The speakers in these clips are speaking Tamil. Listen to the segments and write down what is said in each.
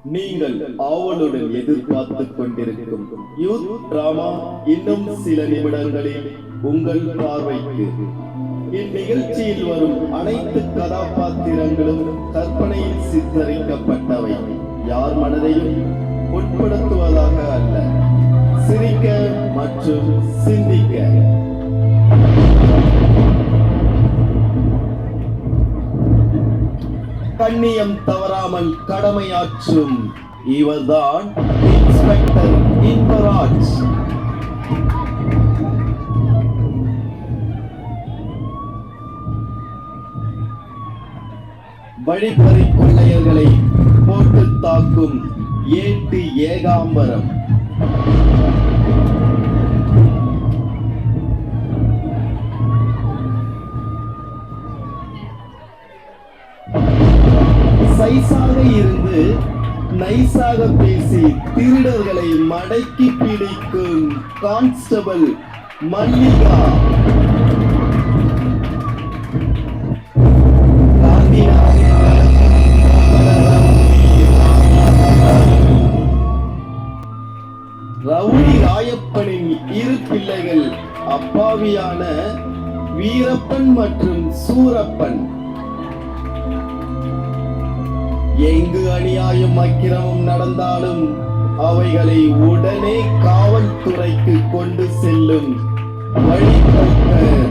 நீங்கள் ஆவலுடன் எதிர்பார்த்துக் கொண்டிருக்கும் யூத் டிராமா இன்னும் சில நிமிடங்களில் உங்கள் பார்வைக்கு. இந்நிகழ்ச்சியில் வரும் அனைத்து கதாபாத்திரங்களும் கற்பனையில் சித்தரிக்கப்பட்டவை. யார் மனதையும் உட்படுத்துவதாக அல்ல, சிரிக்க மற்றும் சிந்திக்க. கண்ணியம் தவறாமல் கடமையாற்றும் இவர்தான் இன்ஸ்பெக்டர் இன்பராஜ். வழிப்பறி கொள்ளையர்களை போட்டு தாக்கும் ஏட்டு ஏகாம்பரம். சைஸாக இருந்து நைஸாக பேசி திருடர்களை மடக்கி பிடிக்கும் கான்ஸ்டபிள் மல்லிகா. ரவுடி ராயப்பனின் இரு பிள்ளைகள் அப்பாவியான வீரப்பன் மற்றும் சூரப்பன். எங்கு அநியாயம் அக்கிரமம் நடந்தாலும் அவைகளை உடனே காவல்துறைக்கு கொண்டு செல்லும் வழிபோக்கர்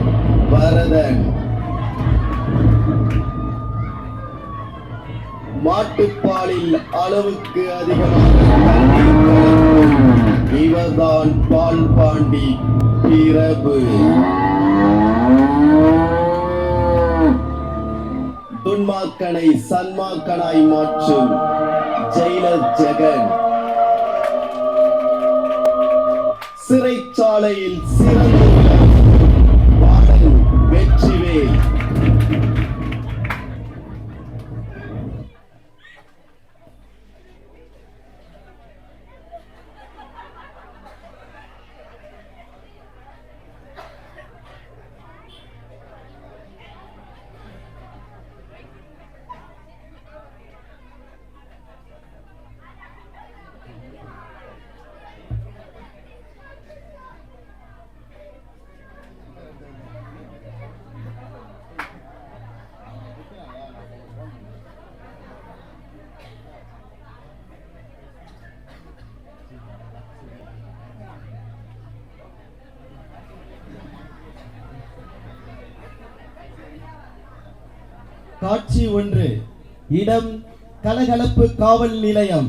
வரதன். மாட்டுப்பாலில் அளவுக்கு அதிகமாக தண்ணீர் கலக்கும் இவர்தான் பால் பாண்டி பிரபு. துன்மார்க்கனை சன்மார்க்கனாய் மாற்றும் ஜெயிலர் ஜெகன். சிறைச்சாலையில் சிறந்துள்ள பாடல் வெற்றிவேல். காட்சி 1. இடம் கலகலப்பு காவல் நிலையம்.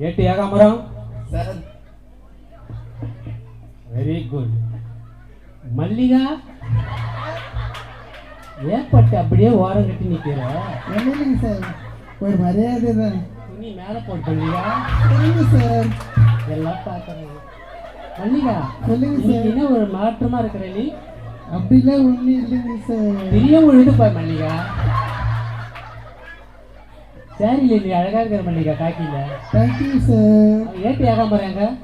ஏட்டு Ekambaram sir. Very good. Mallika ஏற்பட்டு அப்படியே ஓரம் கட்டி நிக்கிற. இல்லைங்க சார், ஒரு மரியாதை தான். துணி மேல போட்டு மல்லிகா. சொல்லுங்க சார். எல்லாம் பார்க்கறேன். மல்லிகா சொல்லுங்க சார். என்ன ஒரு மாற்றமா இருக்கிற நீ? அப்படிலாம் ஒன்றும் இல்லைங்க சார். பெரிய உழுது பாரு மல்லிகா. சரி இல்லை, நீ அழகா இருக்கிற மல்லிகா காக்கில. Thank you sir. ஏட்டு ஏகாம்பரம்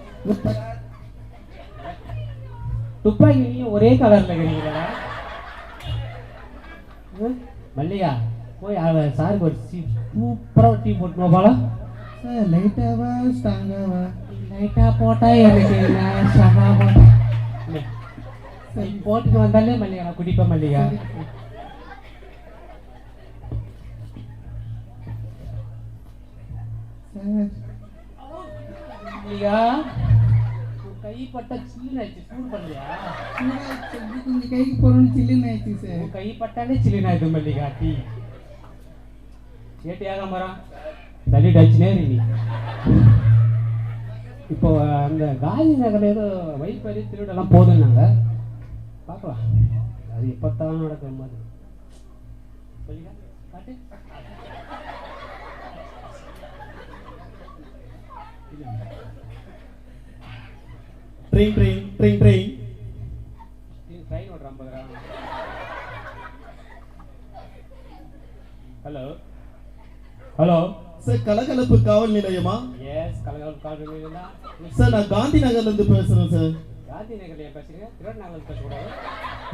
துப்பாக்கி நீயும் ஒரே கலர்ல இருக்கிறீங்களா? மல்லிகா போய் சாருக்கு ஒரு சூப்பராக டீ போட்டுமா போல சார். லைட்டாவா ஸ்ட்ராங்காவா? லைட்டாக போட்டால் எனக்கு ஸ்ட்ராங்காக போட்டேன். சரி போட்டுட்டு வந்தாலே மல்லிகா நான் குடிப்பேன் மல்லிகா. சார் மல்லிகா கைப்பட்டா சில்லுன்னு ஆயிடுச்சு. சூடு பண்ணலையா? கொஞ்சம் கைக்கு போகணும்னு சில்லுன்னு ஆயிடுச்சு சார். கைப்பட்டாலே சில்லுன்னு ஆயிடுச்சு மல்லிகா. டீ ஏட்டு ஏகாம்பரம் தள்ளிட்டு ஆச்சுனே நீ. இப்போ அந்த காந்தி நகரில் ஏதோ வைப்பறி திருடெல்லாம் போதுன்னாங்க. பார்க்கலாம் அது எப்போத்தான் நடக்கிற மாதிரி. பாட்டு train train train train train ஓடுற 50 ரூபா. ஹலோ ஹலோ சார், கலகலப்பு காவல் நிலையமா? எஸ் கலகலப்பு காவல் நிலையம் தான் சார். நான் காந்தி நகர்ல இருந்து பேசுறேன் சார். காந்தி நகர்ல ஏன் பேசுறீங்க? திருவண்ணாமலை பேசக்கூடாது.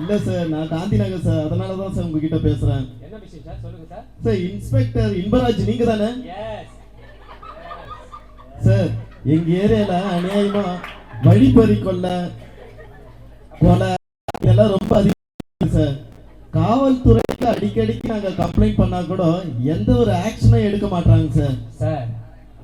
இல்ல சார், நான் காந்தி நகர் சார், அதனால தான் சார் உங்ககிட்ட பேசுறேன். என்ன விஷயம் சார்? சொல்லுங்க சார். சார், இன்ஸ்பெக்டர் இன்பராஜ் நீங்க தானே? எஸ். சார், எங்க ஏரியால அநியாயமா வழிப்பறி கொலை இதெல்லாம் ரொம்ப அதிகம் சார். காவல்துறைக்கு அடிக்கடிக்கு நாங்க கம்ப்ளைண்ட் பண்ணா கூட எந்த ஒரு ஆக்ஷனும் எடுக்க மாட்டாங்க சார். சார்,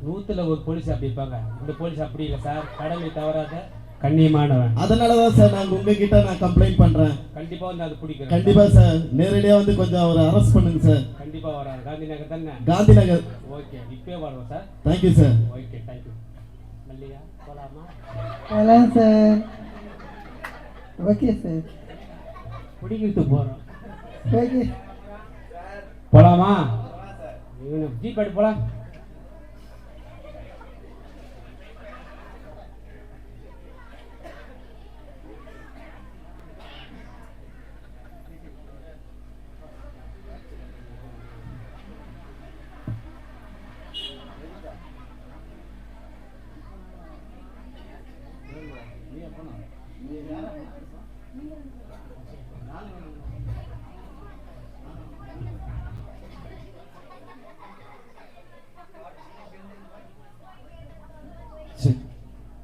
100ல ஒரு போலீஸ் அப்படி இருப்பாங்க. இந்த போலீஸ் அப்படி இல்லை சார். கடமை தவறாத கண்ணியமானவன். அதனாலதான் சார் நாங்க உங்ககிட்ட நான் கம்ப்ளைண்ட் பண்றேன். கண்டிப்பா வந்து அது பிடிக்கிறேன். கண்டிப்பா சார், நேரடியா வந்து கொஞ்சம் அவரை அரெஸ்ட் பண்ணுங்க சார். கண்டிப்பா வராது. காந்தி நகர் தானே? காந்தி நகர். ஓகே, இப்பயே வரோம் sir. Thank you sir. Okay, thank you. மல்லியா போலாமா? போகலாம் சார். Okay sir. பிடிக்கிறது போறோம். ஓகே. போலாமா? ஜீப் எடுத்து போலாம்.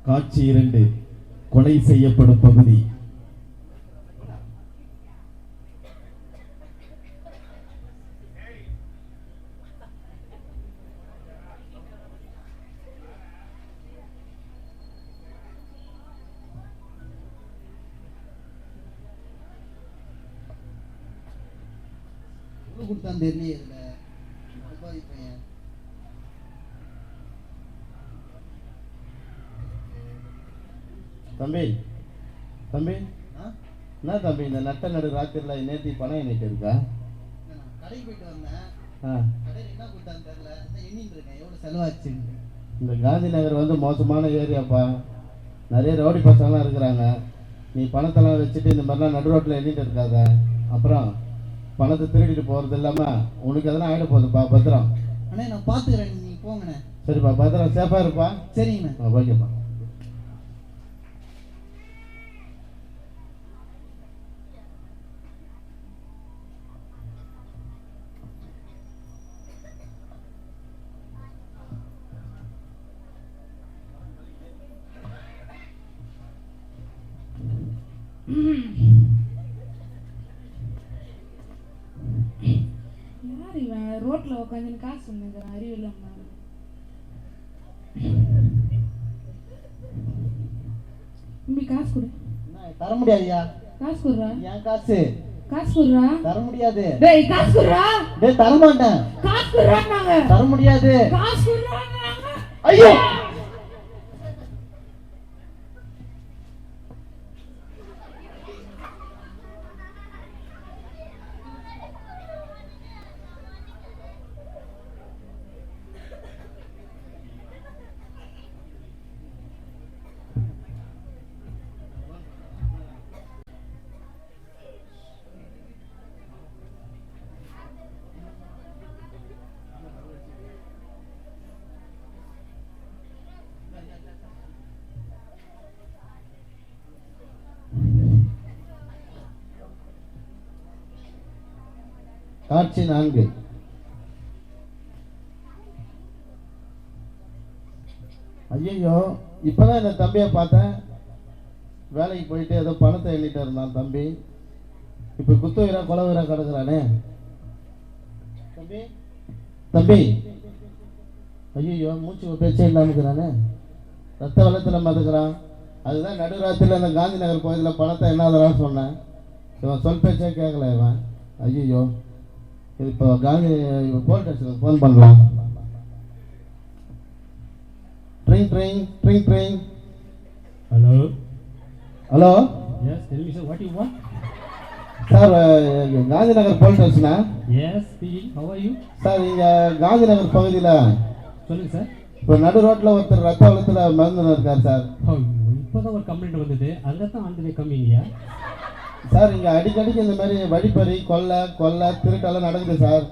காட்சி 2, கொலை செய்யப்படும் பகுதி. கொடுத்தான் தெரியல இதுல பையன். தம்பி என்ன தம்பி, இந்த நட்ட நடு ராத்திரில நேத்தி பணம் எண்ணிட்டு இருக்கா? நான் கடைக்கு போயிட்டு வந்தேன். ஆ, கடையில் என்ன கொடுத்தான்னு தெரியல. எண்ணிட்டு இருக்கேன் எவ்வளவு செலவாச்சுன்னு. இந்த காந்தி நகர் வந்து மோசமான ஏரியாப்பா. நிறைய ரவுடி பசங்களாம் இருக்கிறாங்க. நீ பணத்தெல்லாம் வச்சுட்டு இந்த மாதிரிலாம் நடு ரோட்டில் எண்ணிட்டு இருக்காத. அப்புறம் பணத்தை திருடிட்டு போகிறது இல்லாமல் உனக்கு எதனா ஆகிட போகுதுப்பா. பத்திரம். அண்ணே நான் பார்த்துக்கிறேன், நீங்க போங்கண்ணே. சரிப்பா, பத்திரம் சேஃபாக இருப்பா. சரிங்கண்ணே. ஓகேப்பா. யார் இவன் ரோட்ல உட்காந்து காசு சொன்னது அறிவு இல்லாம? தம்பி காசு கொடு. தர முடியாதுயா. காசு கொடுறா. என் காசு. காசு கொடுறா. தர முடியாது. டேய் காசு கொடுறா. டேய் தர மாட்டேன். காசு கொடுறாங்க. தர முடியாது. காசு கொடுறாங்க. ஐயோ, காட்சி 4. ஐயோ, இப்பதான் இந்த தம்பியை பார்த்தேன். வேலைக்கு போயிட்டு ஏதோ பணத்தை எண்ணிட்டு இருந்தான் தம்பி. இப்போ குத்துவீரா கொலவீரா கிடக்குறானே தம்பி. தம்பி, ஐயோ மூச்சு பேச்சே இல்லாம இருக்கிறானே. ரத்த வெள்ளத்தில் மதுக்கிறான். அதுதான் நடுராத்திரியில் அந்த காந்தி நகர் கோயிலில் பணத்தை என்னாதரான்னு சொன்னேன். இவன் சொல் பேச்சே கேட்கல இவன். ஐயோ, இப்போ காந்தி போலீஸ் ஸ்டேஷனுக்கு ஃபோன் பண்ணலாம். ட்ரிங் ட்ரிங் ட்ரிங் ட்ரிங். Hello. Hello. Yes, tell me sir, what you want? Sir, Gandhi Nagar police ஸ்டேஷனா? Yes, speaking. How are you? Sir, இங்கே காந்தி நகர் பகுதியில் சொல்லுங்க சார். இப்போ நடு ரோட்டில் ஒருத்தர் ரத்த வெள்ளத்தில் மருந்து இருக்கார் சார். இப்போதான் ஒரு கம்ப்ளைண்ட் வந்தது. அங்கே தான் ஆண்டு கம்மிங்க சார். இங்கே அடிக்கடிக்கு இந்த மாதிரி வழிப்பறி கொள்ளை திருட்டெல்லாம் நடக்குது சார்.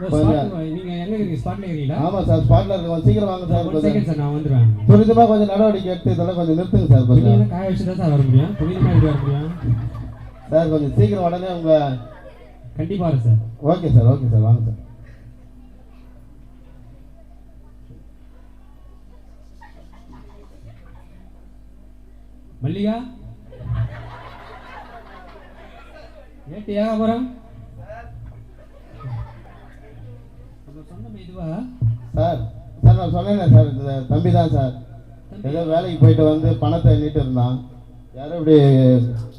நீங்க எங்க இருக்கீங்க? ஸ்பாட்ல இருக்கீங்களா? ஆமாம் சார், ஸ்பாட்டில் இருக்கோம். சீக்கிரம் வாங்க சார். ஒரு செகண்ட் சார், நான் வந்துடுவேன். துரிதமாக கொஞ்சம் நடவடிக்கை எடுத்து இதெல்லாம் கொஞ்சம் நிறுத்துங்க சார். கொஞ்சம் துணியெல்லாம் காய வச்சு தான் சார் வர முடியும். துணியெல்லாம் எப்படி வர முடியும்? சார் கொஞ்சம் சீக்கிரம் உடனே உங்கள் கண்டிப்பா வரேன் sir. Okay sir, okay sir, வாங்க சார். மல்லிகா ஏட்டு ஏகாபுரம் சொன்ன இதுவா சார் சார் நான் சொன்னேன் சார், இந்த தம்பி தான் சார். ஏதோ வேலைக்கு போயிட்டு வந்து பணத்தை எண்ணிட்டு இருந்தான். யாரும் இப்படி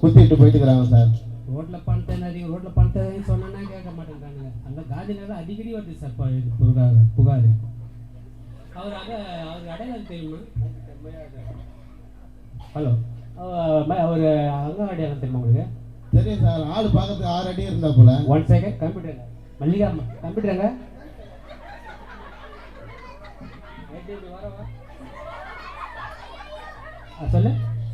குத்திட்டு போயிட்டு இருக்கிறாங்க சார். ரோட்ல பணத்தை அதிகம், ரோட்ல பணத்தை சொன்னா கேட்க மாட்டேங்கிறானுங்க. அந்த காதினால அடிக்கடி வருது சார் புகார். அவர் அடையாளம் தெரியுமா? ஹலோ, அவர் அங்கே அடையாளம் தெரியுமா உங்களுக்கு? தெரியும் சார், ஆள் பார்க்கறதுக்கு 6 அடி இருந்தா போல. 1 செகண்ட், கம்ப்யூட்டர் மல்லிகா கம்ப்யூட்டருங்க. சொல்லு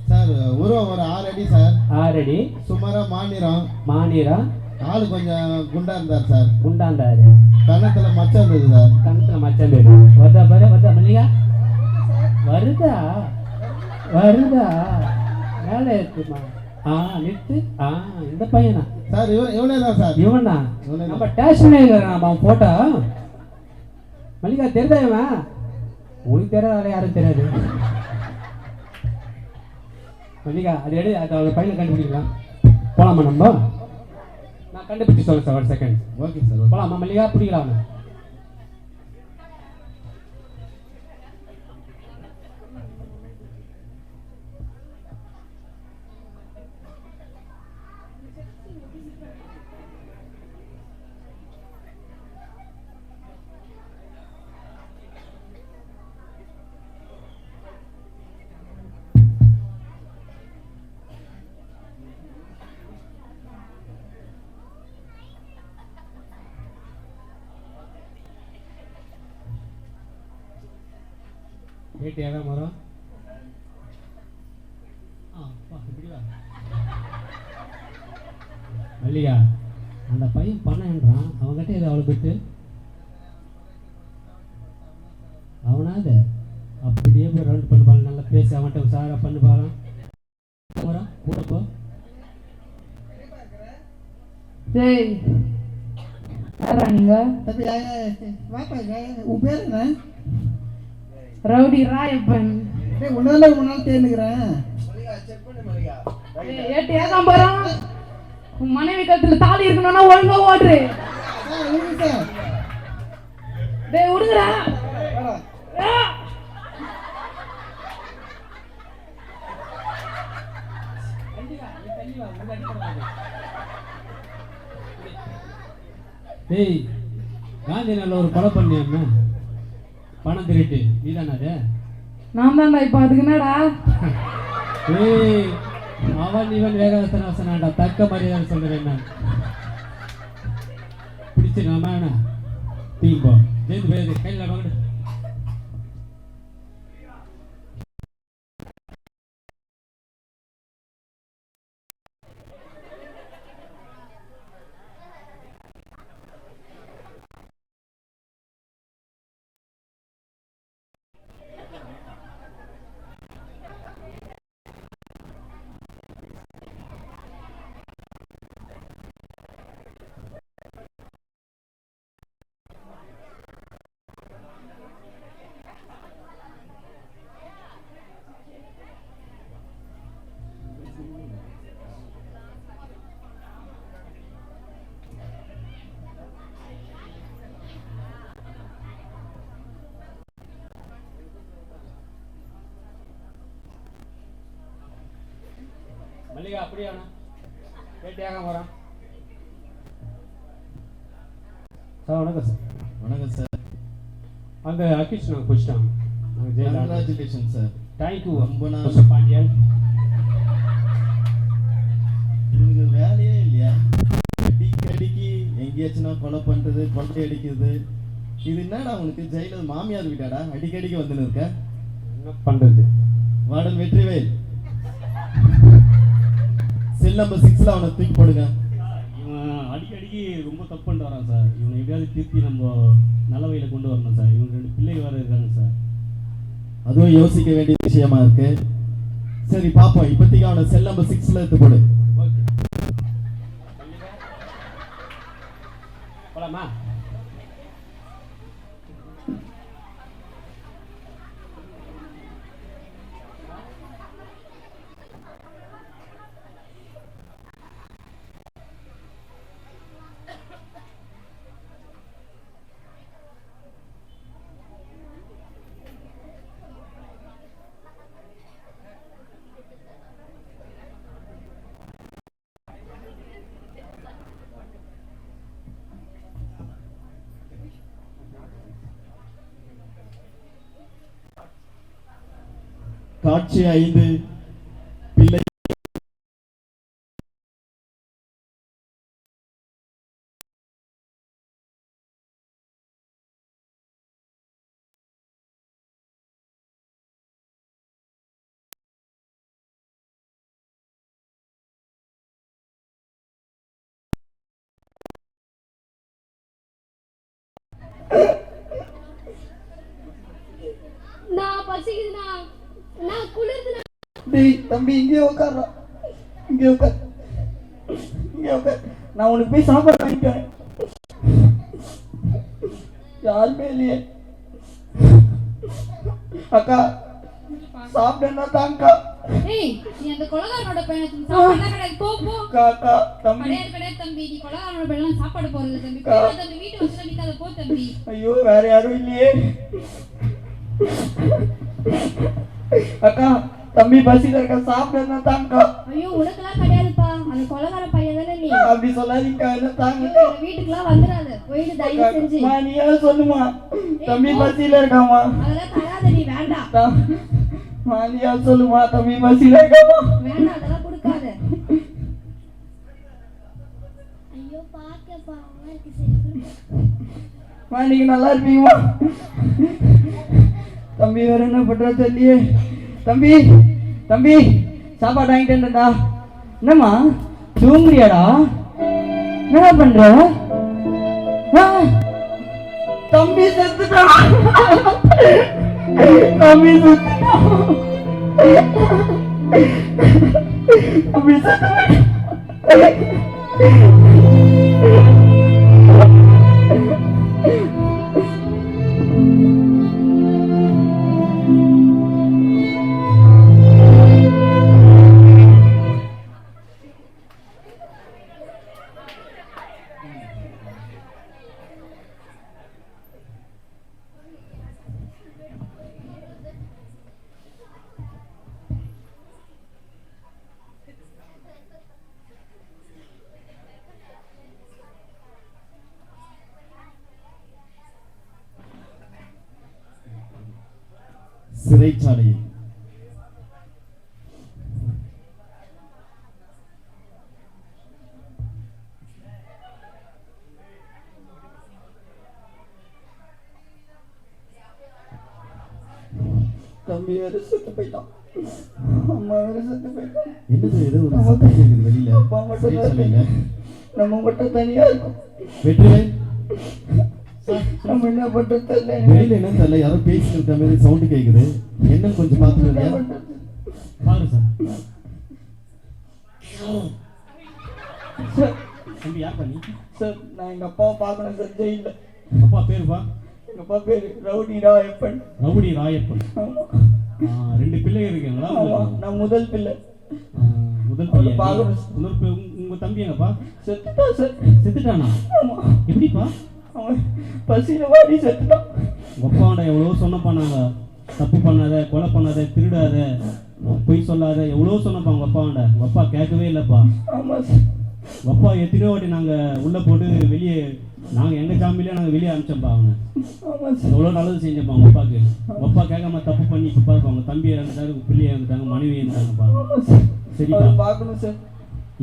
சார், உருவம் ஒரு 6 அடி சார். 6 அடி. சுமாரா மாநிறம். ஆளு கொஞ்சம் குண்டா இருந்தார் சார். குண்டாந்தாரு. கன்னத்துல மச்சம் இருந்தது சார். கணத்துல மச்சம் பேரு வருதா பாரு. வருதா மல்லிகா? வருதா மேலே இருக்குமா? நிறுத்து. இந்த பையனா சார்? இவனே தான் சார். இவனா? இவனே தான். நம்ம ஸ்டேஷன்ல இருக்கிறான் அவன் போட்டோ. மல்லிகா தெரியுதா இவன்? உனக்கு தெரியாத யாரும் தெரியாது. மல்லிகா அது எடு, அது அவங்க பையனை கண்டுபிடிக்கலாம். போலாமா நம்ம? நான் கண்டுபிடிச்சு சொல்றேன் சார். 1 செகண்ட். Okay sir. போலாமா மல்லிகா? பிடிக்கலாம் அவனை. ஏட்டியாக மரம். மல்லிகா அந்த பையன் பணம்ன்றான். அவங்ககிட்ட இதை அவளை விட்டு அவனாது அப்படியே போய் ரவுண்ட் பண்ணுவாங்க. நல்லா பேசி அவன்கிட்ட உசாரா பண்ணுவாங்க. கூட போ. டேய் யாரா நீங்க? தம்பி வாப்பா, உன் பேர் என்ன? ரவுடி ராயப்பன். உன்னால ஒரு நாள் தேர்ந்துக்கிறேன். ஏட்டு ஏகாம்பரம், உன் மனைவி கத்துல தாலி இருக்கணும்னா ஒழுங்கா ஓடுறு. டேய் விடுங்கடா. டேய் காந்தி நல்ல ஒரு கொலை பண்ணியா? பணம் திருட்டு நீதானே அது? நான் தான்டா. இப்போ அதுக்கு என்னடா? ஏய் அவன் இவன் வேகவசனாடா. தக்க மரியாதை சொல்றேன் நான். பிடிச்சிருக்காமா என்ன தீம்போ ஜெயித்து போயிடுது. கையில் வாங்க. மல்லிகா அப்படியே கேட்டியாக போகிறான். சார் வணக்கம் சார். வணக்கம் சார். அந்த அக்கிஷ் நாங்கள் பிடிச்சிட்டாங்க. Congratulation sir. தேங்க்யூ. ரொம்ப மிஸ்டர் பாண்டியன். உங்களுக்கு வேலையே இல்லையா? அடிக்கடிக்கு எங்கேயாச்சுன்னா கொலை பண்ணுறது, கொள்ளை அடிக்கிறது. இது என்னடா உனக்கு? ஜெயிலில் மாமியார் வீட்டாடா அடிக்கடிக்கு வந்துன்னு இருக்க? என்ன பண்ணுறது? வார்டன் வெற்றிவேல், செல் நம்பர் 6ல அவனை தூக்கி போடுங்க. அடிக்கடி அடிக்கடிக்கு ரொம்ப தப்பு பண்ணிட்டு வரான் சார். இவனை எப்படியாவது திருப்பி நம்ம நல்ல வழியில் கொண்டு வரணும் சார். இவங்க 2 பிள்ளை வேறு இருக்காங்க சார். அதுவும் யோசிக்க வேண்டிய விஷயமா இருக்கு. சரி பாப்போம். இப்போதைக்கு அவனை செல் நம்பர் 6ல எடுத்து போடு. ஓகே, போலாமா? காட்சி 5. பிள்ளை நான் பசிக்குதுண்ணா, நான் குளிருதுண்ணா. டேய் தம்பி, இங்கே உட்கார்றா. இங்கே உட்கார், இங்கே உட்கார். நான் உனக்கு போய் சாப்பாடு வாங்கிக்கிறேன். யாருமே இல்லையே. அக்கா சாப்பிட்டேன்னா தாங்கக்கா. ஏய், நீ அந்த கொலகாரனோட பையனை சாப்பாடு கிடையாது. போ போ. அக்கா தம்பி. கிடையாது தம்பி, நீ கொலகாரனோட பையன் சாப்பாடு போறது தம்பி. போய் தம்பி, வீட்டு வச்சுட்டு நிக்காத, போ தம்பி. ஐயோ, வேற யாரும் இல்லையே. அக்கா தம்பி பசியில இருக்க, சாப்பிட்டேன்னா தாங்கக்கா. ஐயோ, உனக்கெல்லாம் கிடையாதுப்பா, அந்த கொலகார பையன் தானே நீ. அப்படி சொல்லாதீங்கக்கா, என்ன தாங்க. வீட்டுக்குலாம் வந்துடாது, போயிட்டு தயவு செஞ்சு. நீ ஏன் சொல்லுமா, தம்பி பசியில இருக்காமா. அதெல்லாம் தராத, நீ வேண்டாம். நீ ஏன் சொல்லுமா, தம்பி பசியில இருக்காமா. வேண்டாம், அதெல்லாம் கொடுக்காத. ஐயோ பார்க்க பாவமா இருக்கு. சரி நீங்க நல்லா இருப்பீங்கம்மா. தம்பி வேற என்ன பண்ற தெரியலையே. தம்பி தம்பி சாப்பாடு வாங்கிட்டேன்டா. என்னம்மா தூங்குறியாடா? என்ன பண்ற? தம்பி செத்துட்டான். தம்பி செத்துட்டான். தம்பி செத்துட்டான். சிறைச்சாலையில் தம்பி வேற செத்து போயிட்டான். அம்மா வேற செத்து போயிட்டான். என்னது ஏதோ ஒரு சத்தம் கேக்குது வெளியில. அப்பா மட்டும் சிறைச்சாலையில நம்ம மட்டும் தனியா இருக்கும். வெற்றிவேல் நம்ம என்ன பண்றது தெரியல. வெளியில என்னன்னு தெரியல, யாரோ பேசிட்டு இருக்க மாதிரி சவுண்ட் கேக்குது. என்ன கொஞ்சம் பாத்துக்கோங்க. பாருங்க சார். தம்பி யார் பண்ணி? சார் நான் எங்க அப்பாவை பார்க்கணும் சார், ஜெயில. அப்பா பேருப்பா? எங்க அப்பா பேரு ரவுடி ராயப்பன். ரவுடி ராயப்பன். 2 பிள்ளைங்க இருக்கீங்களா? நான் முதல் பிள்ளை. முதல் பிள்ளை. பார்க்கணும். உங்க தம்பி எங்கப்பா? செத்துட்டான் சார். செத்துட்டானா? எப்படிப்பா? அவன் பசியில வாடி செத்துட்டான். உங்க அப்பாண்ட எவ்வளோ சொன்னப்பா, நாங்க தப்பு பண்ணாத, கொலை பண்ணாத, திருடாத, பொய் சொல்லாத, எவ்வளோ சொன்னப்பா உங்க அப்பாண்ட. உங்க அப்பா கேட்கவே இல்லைப்பா. ஆமா சார். உங்க அப்பா எத்தனையோ வாட்டி நாங்கள் உள்ளே போட்டு வெளியே, நாங்கள் எங்கள் ஜாமியிலே நாங்கள் வெளியே அனுப்பிச்சோம்ப்பா அவனை. ஆமா சார். எவ்வளோ நல்லது செஞ்சப்பா உங்க அப்பாவுக்கு. உங்க அப்பா கேட்காம தப்பு பண்ணி இப்போ பாருப்பா, அவங்க தம்பி இறந்துட்டாங்க, பிள்ளையை இறந்துட்டாங்க, மனைவி இறந்துட்டாங்கப்பா. சரிப்பா, பார்க்கணும் சார்.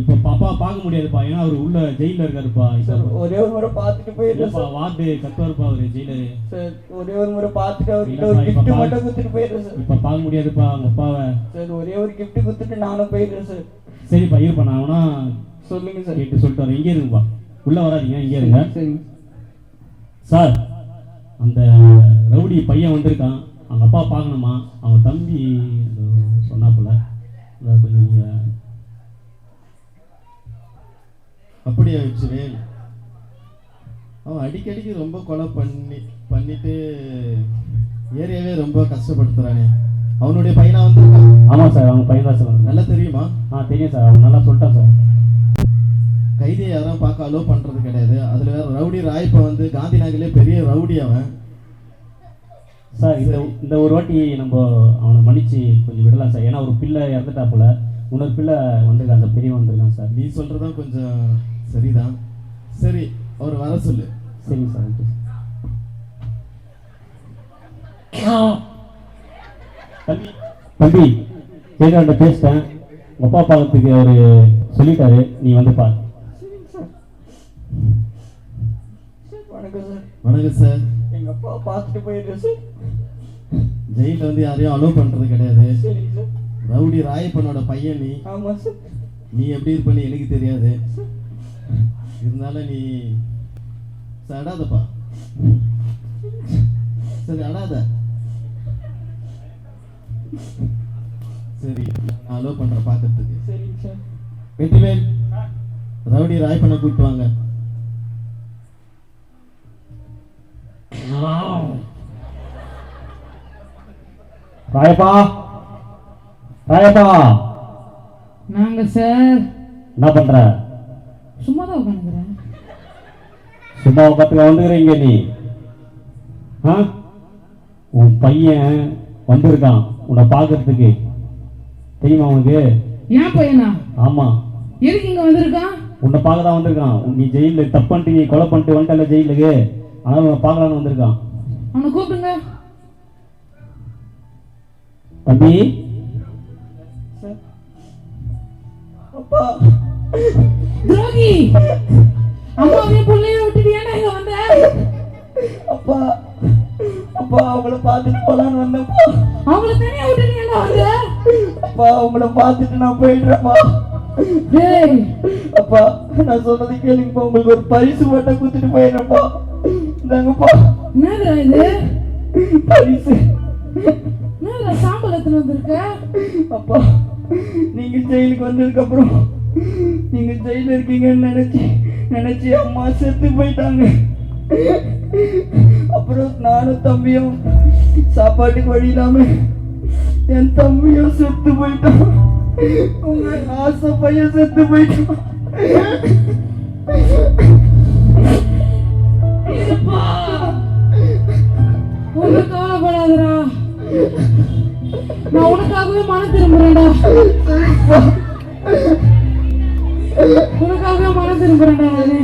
இப்போ பாப்பா பார்க்க முடியாதுப்பா, ஏன்னா அவர் உள்ள ஜெயிலில் இருக்காருப்பா. சார் ஒரே ஒரு முறை பார்த்துட்டு போயிடுறேன் இல்லைப்பா, வார்டு கத்துவாருப்பா அவர் ஜெயிலரு. சார். ஒரே ஒரு முறை பார்த்துட்டு அவர்கிட்ட ஒரு gift மட்டும் கொடுத்துட்டு போயிடுறேன் சார். இப்போ பார்க்க முடியாதுப்பா உங்க அப்பாவை. சார் ஒரே ஒரு gift கொடுத்துட்டு நானும் போயிடுறேன் சார். சரிப்பா, இருப்பா, நான் வேணா சொல்லுங்க சார். கேட்டு சொல்லிட்டு வரேன். எங்கே இருக்குப்பா? உள்ளே வராதீங்க, இங்கே இருங்க. சரிங்க சார், அந்த ரவுடி பையன் வந்திருக்கான், அவங்க அப்பா பார்க்கணுமா, அவன் தம்பி சொன்னாப்புல, கொஞ்சம் நீங்கள். அப்படியா விச்சுவேல்? அவன் அடிக்கடிக்கு ரொம்ப கொலை பண்ணிட்டு ஏரியாவே ரொம்ப கஷ்டப்படுத்துறானே. அவனுடைய பையனா வந்திருக்கான்? ஆமாம் சார், அவங்க பையன் தான் சார். நல்லா தெரியுமா? தெரியும் சார், அவன் நல்லா சொல்லிட்டான் சார். கைதியை யாரும் பார்க்க அலோவ் பண்ணுறது கிடையாது. அதில் வேற ரவுடி ராய்ப்பை வந்து காந்தி நகர்லேயே பெரிய ரவுடி அவன். சார், இந்த ஒரு வாட்டி நம்ம அவனை மன்னிச்சு கொஞ்சம் விடலாம் சார். ஏன்னா ஒரு பிள்ளை இறந்துட்டாப்புல, இன்னொரு பிள்ளை வந்திருக்கான் சார், பெரியவன் வந்திருக்கான் சார். நீ சொல்கிறதான் கொஞ்சம் சரிதான். சரி, அவர் வர சொல்லு. சரிங்க சார். தம்பி தம்பி ஜெயகாண்ட பேசிட்டேன். உங்கள் அப்பா பார்க்கறதுக்கு அவர் சொல்லிட்டாரு, நீ வந்து பாரு. வணக்கம் சார். வணக்கம் சார். எங்கள் அப்பா பார்த்துட்டு போயிடுறேன் சார். ஜெயிலில் வந்து யாரையும் அலோவ் பண்ணுறது கிடையாது. சரிங்க சார். ரவுடி ராயப்பனோட பையன் நீ. ஆமாம் சார். நீ எப்படி இருப்பன்னு எனக்கு தெரியாது. இருந்தாலும் நீ அடாதப்பா. சரி, அடாத. சரி, நான் அலோவ் பண்ற பார்க்கறதுக்கு. சரிங்க சார். வெற்றிவேல், ரவுடி ராயப்பனை கூப்பிட்டு வாங்க. ராயப்பா, ராயப்பா. நாங்க சார் என்ன பண்ற? சும்மா தான் உட்காந்துக்கிறேன். சும்மா உட்காந்துக்க வந்துக்கிறீங்க நீ? உன் பையன் வந்திருக்கான் உன்னை பார்க்கறதுக்கு, தெரியுமா உனக்கு? ஏன் பையனா? ஆமா. எதுக்கு இங்க வந்திருக்கான்? உன்னை பார்க்க தான் வந்திருக்கான். நீ ஜெயிலில் தப்பு பண்ணிட்டு, நீ கொலை பண்ணிட்டு வந்துட்டல ஜெயிலுக்கு, ஆனால் உன்னை பார்க்கலான்னு வந்திருக்கான். அவனை கூப்பிடுங்க. தம்பி. அப்பா. துரோகி, அம்மாவையும் பிள்ளையும் விட்டுட்டு ஏன்னா இங்க வந்த? அப்பா, அப்பா அவங்கள பார்த்துட்டு போலான்னு வந்தப்பா. அவங்கள தனியா விட்டுட்டு ஏன்னா வந்த? அப்பா அவங்கள பார்த்துட்டு நான் போயிடுறேன்ப்பா. டேய் அப்பா, நான் சொன்னதை கேளுங்கப்பா. உங்களுக்கு ஒரு பரிசு மட்டும் கொடுத்துட்டு போயிடுறேன்ப்பா. இந்தாங்கப்பா என்னடா இது? பரிசு. என்னடா சாம்பலத்துல வந்திருக்க? அப்பா, நீங்க ஜெயிலுக்கு வந்ததுக்கு அப்புறம் நீங்க ஜெயில இருக்கீங்கன்னு நினைச்சு அம்மா செத்து போயிட்டாங்க. அப்புறம் நானும் தம்பியும் சாப்பாட்டுக்கு வழி இல்லாம என் தம்பியும் செத்து போயிட்டான். உங்க ஆசை பையன் செத்து போயிட்டான். ஒண்ணு கவலைப்படாதடா, நான் உனக்காகவே மனம் திரும்புறேன்டா. உனக்காகவே மனம் திரும்புறேன்டா நானு.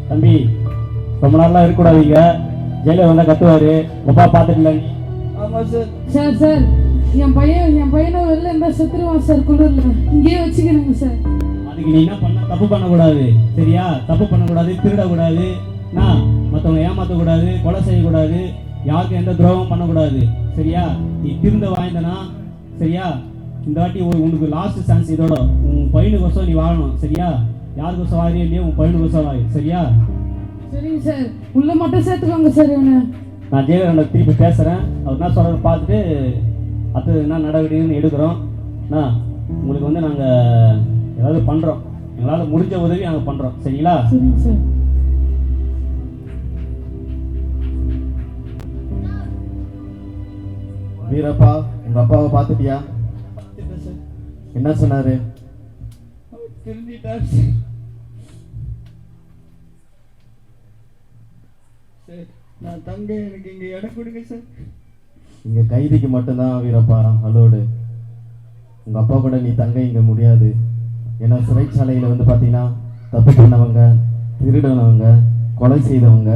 தம்பி, ரொம்ப நாள்லாம் இருக்கக்கூடாதீங்க. ஜெயிலில் வந்தால் கத்துவாரு. அப்பா பார்த்துக்கல நீ. ஆமா சார். சார் சார், என் பையனை வெளில இருந்தா செத்துருவான் சார் குளிர்ல. இங்கேயே வச்சுக்கிறேங்க சார். அதுக்கு நீ என்ன பண்ண? தப்பு பண்ணக்கூடாது, சரியா? தப்பு பண்ணக்கூடாது, திருடக்கூடாது, மற்றவங்க ஏமாற்றக்கூடாது, கொலை செய்யக்கூடாது, யாருக்கும் எந்த துரோகமும் பண்ணக்கூடாது, சரியா? நீ திருந்த வாய்ந்தனா, சரியா? இந்த வாட்டி உனக்கு லாஸ்ட் சான்ஸ் இதோட. உன் பையனுக்கோசம் நீ வாழணும், சரியா? யாருக்கோசம் வாழியோ இல்லையோ, உன் பையனுக்கோசம் வாழி, சரியா? சரிங்க சார், உள்ள மட்டும் சேர்த்துக்கோங்க சார் இவனை. நான் ஜெயவரனை திருப்பி பேசுகிறேன். அவர் என்ன சொல்கிறத பார்த்துட்டு அடுத்தது என்ன நடவடிக்கைன்னு எடுக்கிறோம். உங்களுக்கு வந்து நாங்கள் ஏதாவது பண்ணுறோம். எங்களால் முடிஞ்ச உதவி நாங்கள் பண்ணுறோம், சரிங்களா? சரிங்க சார். வீரப்பா, உங்க அப்பாவை பார்த்துட்டியா? என்ன சொன்னாரு? திருந்திட்டார். சார், நான் தங்க எனக்கு இங்க இடம் கொடுங்க சார். இங்க கைதிக்கு மட்டும்தான் வீரப்பா அலோடு. உங்க அப்பா கூட நீ தங்க இங்க முடியாது. ஏன்னா சிறைச்சாலையில வந்து பாத்தீங்கன்னா தப்பு பண்ணவங்க, திருடனவங்க, கொலை செய்தவங்க,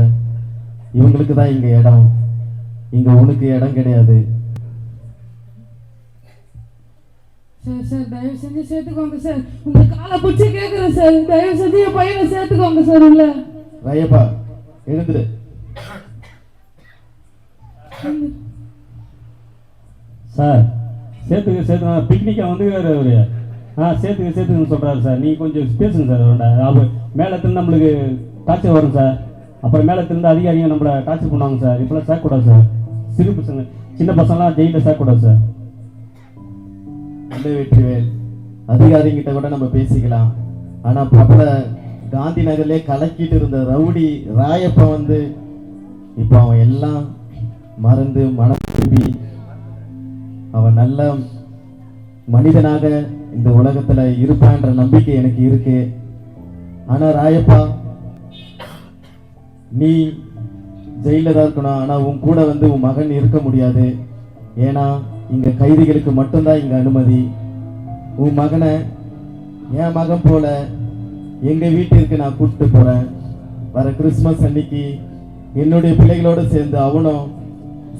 இவங்களுக்கு தான் இங்க இடம். இங்க உனக்கு இடம் கிடையாது. சார் சார், தயவு செஞ்சு சேர்த்துக்கோங்க சார். உங்க காலை பிடிச்சி கேட்குறேன் சார், தயவு செஞ்சு என் பையனை சேர்த்துக்கோங்க சார் உள்ள. ராயப்பா, எழுந்துரு. சார், சேர்த்துக்க பிக்னிக்காக வந்துக்கிறாரு அவரு. சேர்த்துக்குன்னு சொல்கிறாரு சார். நீங்கள் கொஞ்சம் பேசுங்க சார் அவர்கிட்ட. அவர் மேலத்துலேருந்து நம்மளுக்கு டார்ச்சர் வரும் சார். அப்புறம் மேலத்துலேருந்து அதிகாரிங்க நம்மளை டார்ச்சர் பண்ணுவாங்க சார். இப்போலாம் சேர்க்கக்கூடாது சார். சிறு பசங்க சின்ன பசங்களாம் ஜெயிலில் சேர்க்கக்கூடாது சார். நல்ல வெற்றிவேல், அதிகாரிங்கிட்ட கூட நம்ம பேசிக்கலாம். ஆனால் பிரபல காந்தி நகர்லேயே கலக்கிட்டு இருந்த ரவுடி ராயப்பன் வந்து இப்போ அவன் எல்லாம் மறந்து மனம் திரும்பி அவன் நல்ல மனிதனாக இந்த உலகத்துல இருப்பான்ற நம்பிக்கை எனக்கு இருக்கு. ஆனா ராயப்பா, நீ ஜெயில தான் இருக்கணும். ஆனா உன் கூட வந்து உன் மகன் இருக்க முடியாது. ஏன்னா இங்க கைதிகளுக்கு மட்டும்தான் இங்க அனுமதி. உன் மகனை என் மகன் போல எங்க வீட்டிற்கு நான் கூப்பிட்டு போறேன். வர கிறிஸ்மஸ் அன்னைக்கு என்னுடைய பிள்ளைகளோடு சேர்ந்து அவனும்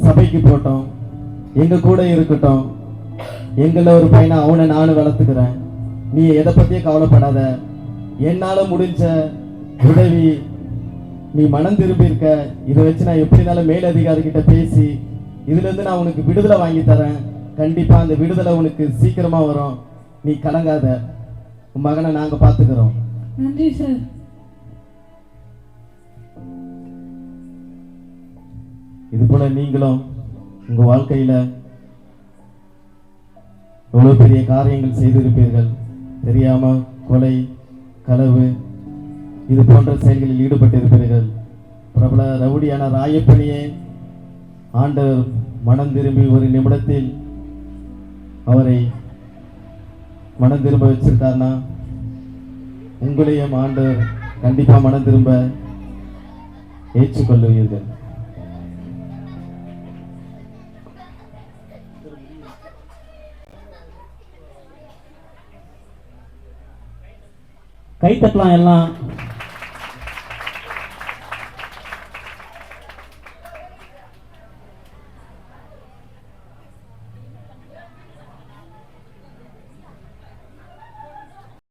சபைக்கு போட்டோம், எங்க கூட இருக்கட்டும். எங்கள ஒரு பையனை அவனை நானும் வளர்த்துக்கிறேன். நீ எதை பத்தியும் கவலைப்படாத. என்னால முடிஞ்ச உதவி, நீ மனம் திரும்பி இருக்க, இதை வச்சு நான் எப்படினாலும் மேலதிகாரிகிட்ட பேசி இதுல இருந்து நான் உனக்கு விடுதலை வாங்கி தரேன். கண்டிப்பா அந்த விடுதலை உனக்கு சீக்கிரமா வரும். நீ கலங்காத. உன் மகனை நாங்க பாத்துக்கிறோம். நன்றி சார். இது போல நீங்களும் உங்க வாழ்க்கையில எவ்வளவு பெரிய காரியங்கள் செய்திருப்பீர்கள். தெரியாம கொலை, களவு இது போன்ற செயல்களில் ஈடுபட்டிருப்பீர்கள். பிரபல ரவுடியான ராயப்பனியே ஆண்டவர் மனம் திரும்பி ஒரு நிமிடத்தில் அவரை மனம் திரும்ப வச்சிருக்காருன்னா உங்களையும் ஆண்டவர் கண்டிப்பா மனம் திரும்ப ஏற்றுக்கொள்ளுவீர்கள். கை தட்டலாம் எல்லாம்.